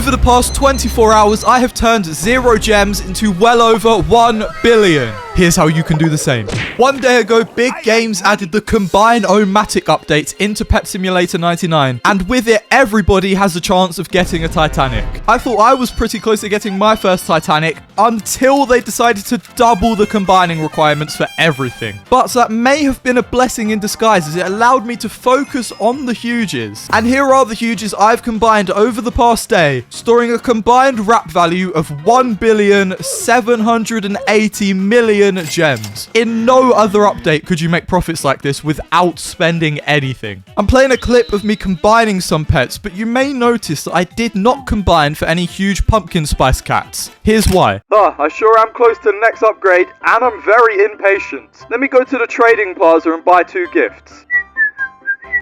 Over the past 24 hours, I have turned 0 gems into well over 1 billion. Here's how you can do the same. One day ago, Big Games added the Combine O-Matic update into Pet Simulator 99, and with it, everybody has a chance of getting a Titanic. I thought I was pretty close to getting my first Titanic until they decided to double the combining requirements for everything. But that may have been a blessing in disguise, as it allowed me to focus on the huges. And here are the huges I've combined over the past day, storing a combined wrap value of 1,780,000,000 gems. In no other update could you make profits like this without spending anything. I'm playing a clip of me combining some pets, but you may notice that I did not combine for any huge pumpkin spice cats. Here's why. I sure am close to the next upgrade, and I'm very impatient. Let me go to the trading plaza and buy 2 gifts.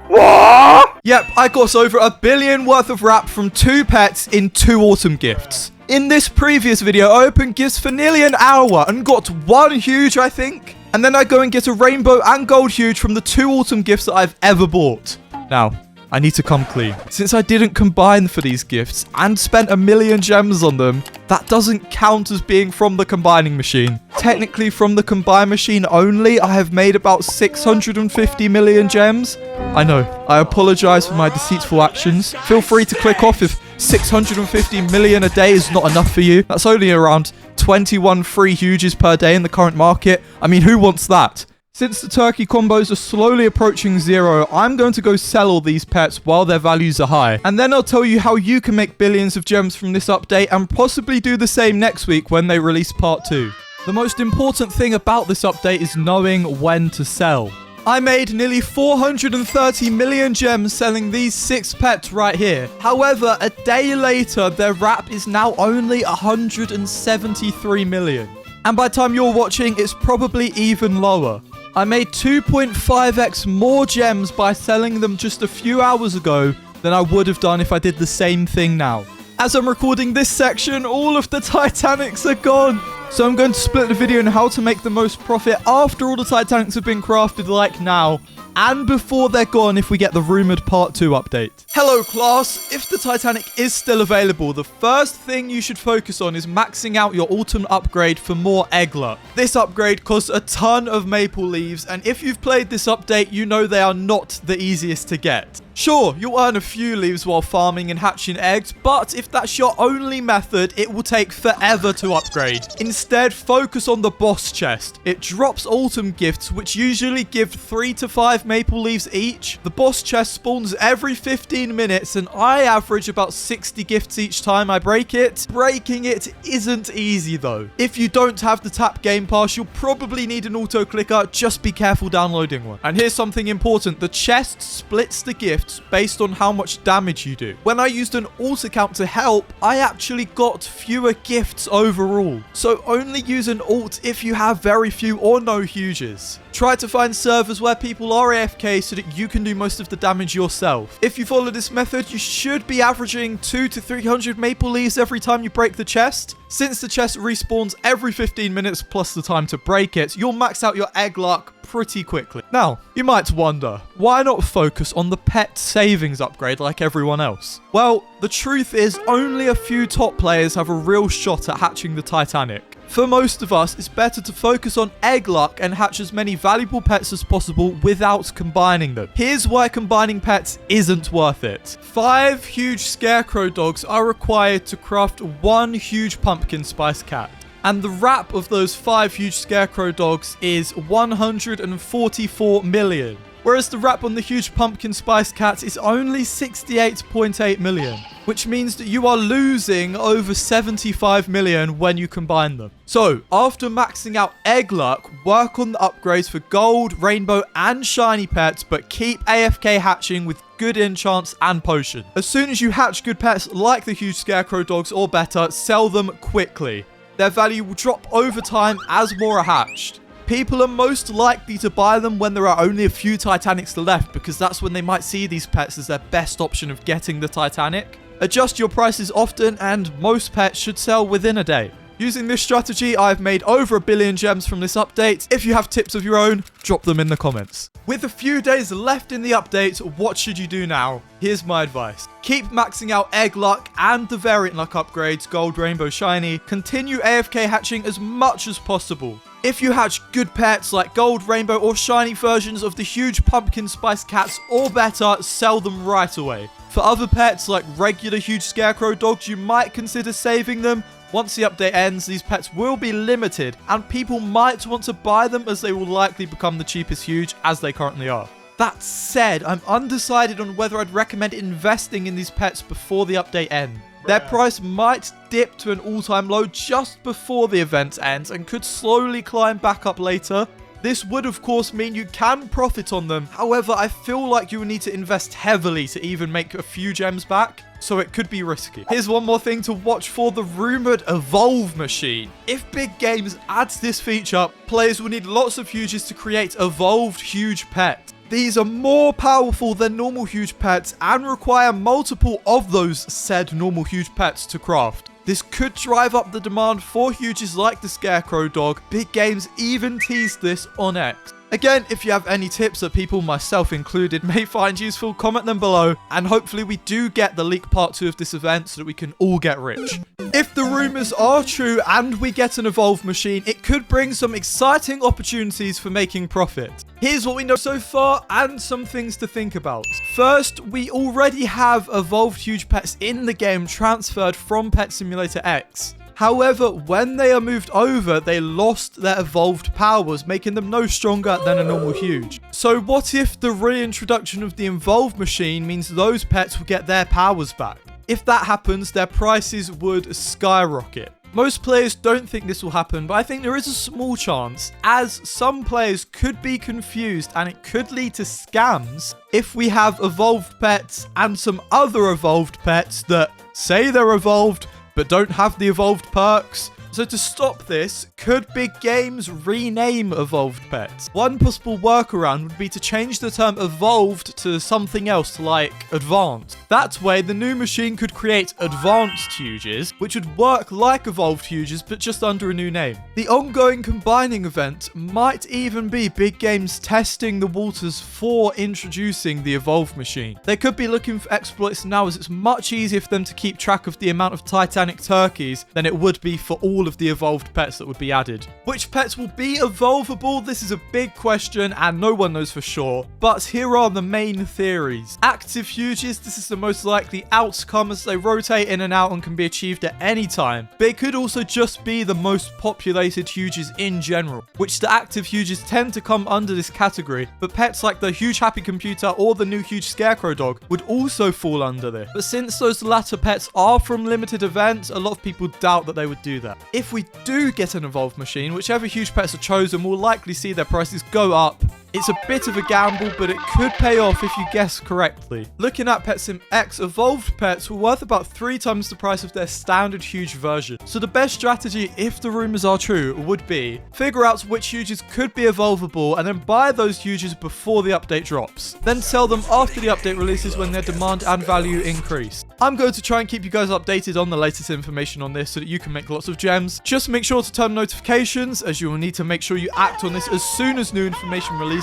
What? Yep, I got over 1 billion worth of wrap from 2 pets in 2 autumn gifts. In this previous video, I opened gifts for nearly an hour and got 1 huge, I think. And then I go and get a rainbow and gold huge from the 2 autumn gifts that I've ever bought. Now, I need to come clean. Since I didn't combine for these gifts and spent 1 million gems on them, that doesn't count as being from the combining machine. Technically, from the combine machine only, I have made about 650 million gems. I know, I apologize for my deceitful actions. Feel free to click off if 650 million a day is not enough for you. That's only around 21 free huges per day in the current market. I mean, who wants that? Since the turkey combos are slowly approaching 0, I'm going to go sell all these pets while their values are high. And then I'll tell you how you can make billions of gems from this update and possibly do the same next week when they release part 2. The most important thing about this update is knowing when to sell. I made nearly 430 million gems selling these 6 pets right here. However, a day later, their wrap is now only 173 million. And by the time you're watching, it's probably even lower. I made 2.5x more gems by selling them just a few hours ago than I would have done if I did the same thing now. As I'm recording this section, all of the Titanics are gone. So I'm going to split the video on how to make the most profit after all the Titanics have been crafted, like now, and before they're gone if we get the rumored part 2 update. Hello class, if the Titanic is still available, the first thing you should focus on is maxing out your autumn upgrade for more egg luck. This upgrade costs a ton of maple leaves, and if you've played this update, you know they are not the easiest to get. Sure, you'll earn a few leaves while farming and hatching eggs, but if that's your only method, it will take forever to upgrade. Instead, focus on the boss chest. It drops autumn gifts, which usually give 3 to 5 maple leaves each. The boss chest spawns every 15 minutes, and I average about 60 gifts each time I break it. Breaking it isn't easy though. If you don't have the tap game pass, you'll probably need an auto clicker. Just be careful downloading one. And here's something important. The chest splits the gifts based on how much damage you do. When I used an alt account to help, I actually got fewer gifts overall. So only use an alt if you have very few or no huges. Try to find servers where people are AFK so that you can do most of the damage yourself. If you follow this method, you should be averaging 200 to 300 maple leaves every time you break the chest. Since the chest respawns every 15 minutes plus the time to break it, you'll max out your egg luck pretty quickly. Now, you might wonder, why not focus on the pet savings upgrade like everyone else? Well, the truth is only a few top players have a real shot at hatching the Titanic. For most of us, it's better to focus on egg luck and hatch as many valuable pets as possible without combining them. Here's why combining pets isn't worth it. 5 huge scarecrow dogs are required to craft 1 huge pumpkin spice cat. And the wrap of those 5 huge scarecrow dogs is 144 million. Whereas the wrap on the huge pumpkin spice cat is only 68.8 million. Which means that you are losing over 75 million when you combine them. So, after maxing out egg luck, work on the upgrades for gold, rainbow, and shiny pets, but keep AFK hatching with good enchants and potion. As soon as you hatch good pets like the huge scarecrow dogs or better, sell them quickly. Their value will drop over time as more are hatched. People are most likely to buy them when there are only a few Titanics left, because that's when they might see these pets as their best option of getting the Titanic. Adjust your prices often and most pets should sell within a day. Using this strategy, I've made over 1 billion gems from this update. If you have tips of your own, drop them in the comments. With a few days left in the update, what should you do now? Here's my advice. Keep maxing out egg luck and the variant luck upgrades, gold, rainbow, shiny. Continue AFK hatching as much as possible. If you hatch good pets like gold, rainbow, or shiny versions of the huge pumpkin spice cats or better, sell them right away. For other pets like regular huge scarecrow dogs, you might consider saving them. Once the update ends, these pets will be limited and people might want to buy them as they will likely become the cheapest huge as they currently are. That said, I'm undecided on whether I'd recommend investing in these pets before the update ends. Their price might dip to an all-time low just before the event ends and could slowly climb back up later. This would of course mean you can profit on them. However, I feel like you will need to invest heavily to even make a few gems back, so it could be risky. Here's one more thing to watch for: the rumored evolve machine. If Big Games adds this feature, players will need lots of huges to create evolved huge pets. These are more powerful than normal huge pets and require multiple of those said normal huge pets to craft. This could drive up the demand for huges like the Scarecrow dog. Big Games even teased this on X. Again, if you have any tips that people, myself included, may find useful, comment them below, and hopefully we do get the leak part 2 of this event so that we can all get rich. If the rumors are true and we get an evolved machine, it could bring some exciting opportunities for making profit. Here's what we know so far and some things to think about. First, we already have evolved huge pets in the game transferred from Pet Simulator X. However, when they are moved over, they lost their evolved powers, making them no stronger than a normal huge. So what if the reintroduction of the evolved machine means those pets will get their powers back? If that happens, their prices would skyrocket. Most players don't think this will happen, but I think there is a small chance, as some players could be confused and it could lead to scams if we have evolved pets and some other evolved pets that say they're evolved but don't have the evolved perks. So to stop this, could Big Games rename evolved pets? One possible workaround would be to change the term evolved to something else like advanced. That way, the new machine could create advanced huges, which would work like evolved huges, but just under a new name. The ongoing combining event might even be Big Games testing the waters for introducing the evolved machine. They could be looking for exploits now, as it's much easier for them to keep track of the amount of Titanic turkeys than it would be for all of the evolved pets that would be added. Which pets will be evolvable? This is a big question and no one knows for sure, but here are the main theories. Active huges, this is the most likely outcome as they rotate in and out and can be achieved at any time. But it could also just be the most populated huges in general, which the active huges tend to come under this category, but pets like the huge happy computer or the new huge scarecrow dog would also fall under this. But since those latter pets are from limited events, a lot of people doubt that they would do that. If we do get an evolved machine, whichever huge pets are chosen will likely see their prices go up. It's a bit of a gamble, but it could pay off if you guess correctly. Looking at Pet Sim X, evolved pets were worth about 3 times the price of their standard huge version. So the best strategy, if the rumors are true, would be figure out which huges could be evolvable and then buy those huges before the update drops. Then sell them after the update releases when their demand and value increase. I'm going to try and keep you guys updated on the latest information on this so that you can make lots of gems. Just make sure to turn notifications, as you will need to make sure you act on this as soon as new information releases.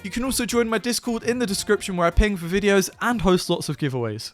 You can also join my Discord in the description where I ping for videos and host lots of giveaways.